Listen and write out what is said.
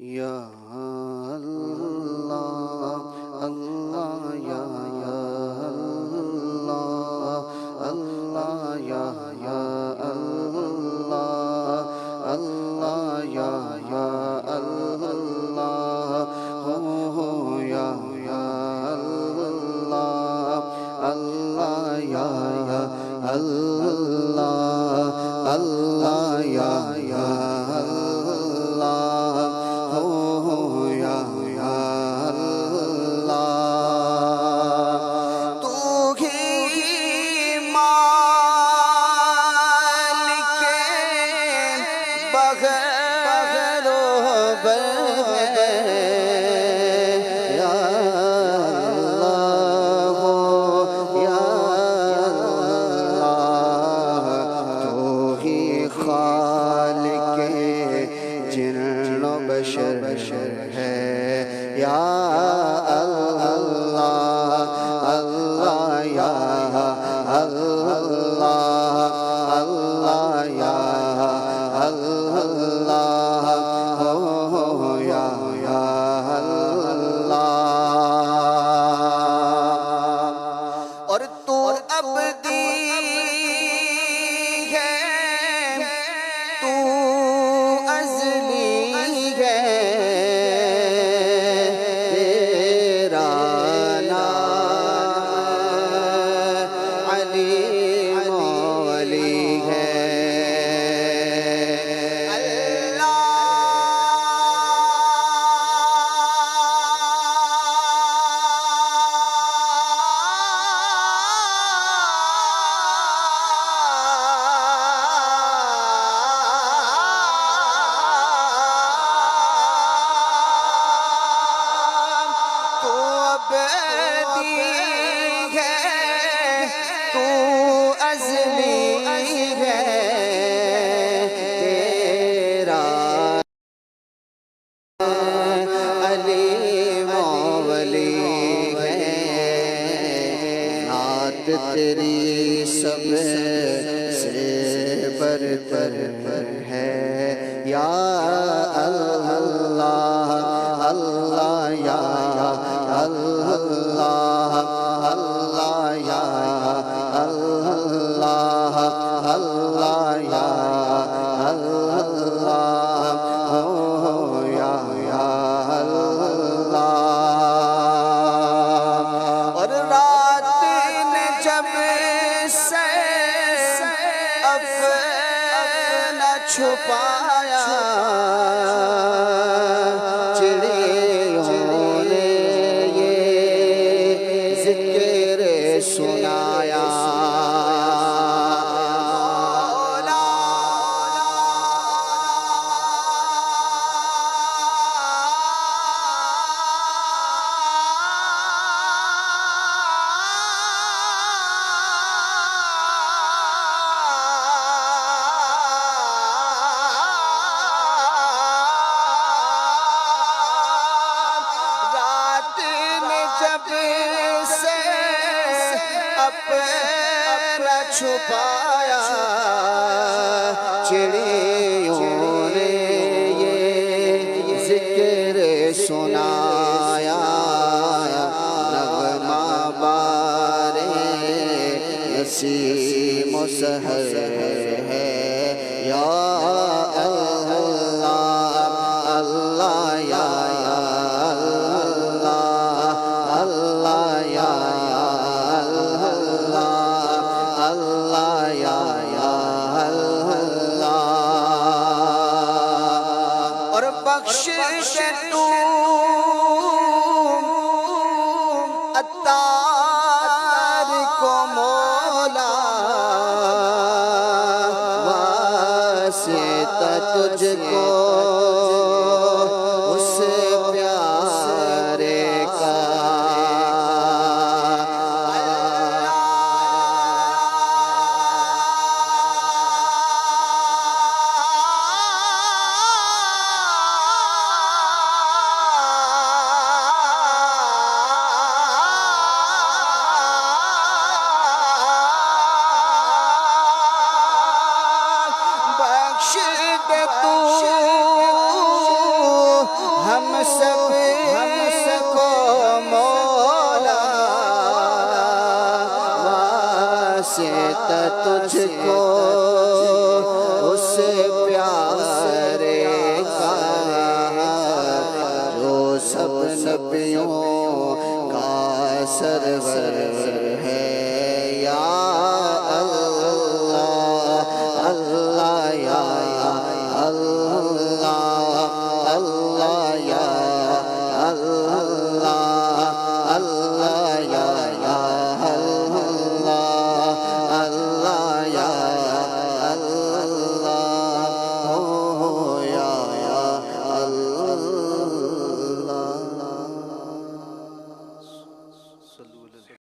یا اللہ اللہ یا اللہ اللہ یا اللہ اللہ یا اللہ ہو یا اللہ اللہ یا اللہ اللہ یا اللہ ہو یا اللہ تو ہی مالک بغیر و بر ہے یا اللہ ہو یا اللہ تو ہی خالق جن و بشر ہے یا اللہ اللہ یا اللہ اللہ یا اللہ ہو یا اللہ اور تو ابدی ہے تو ازلی ہے تیرا نام علیم ولی ہے تو ازلی ہے تیرا علیم ولی ہے ذات تیری سب سے برتر ہے یا اللہ اللہ یا اللہ اللہ یا اللہ اللہ یا اللہ ہو یا اللہ اور رات نے جب سے اپنا چھپایا چڑیوں نے یہ ذکر سنایا اپنا چھپایا چڑیوں نے یہ ذکر سنایا نغمہ بارے نسیم و سحر ہے یا اللہ اللہ یا اللہ اللہ یا اللہ یا اللہ اور بخش کے تو عطار کو مولا واسطہ تجھ کو اس پیارے کا تجھ کو اس پیارے کا جو سب نبیوں کا سرور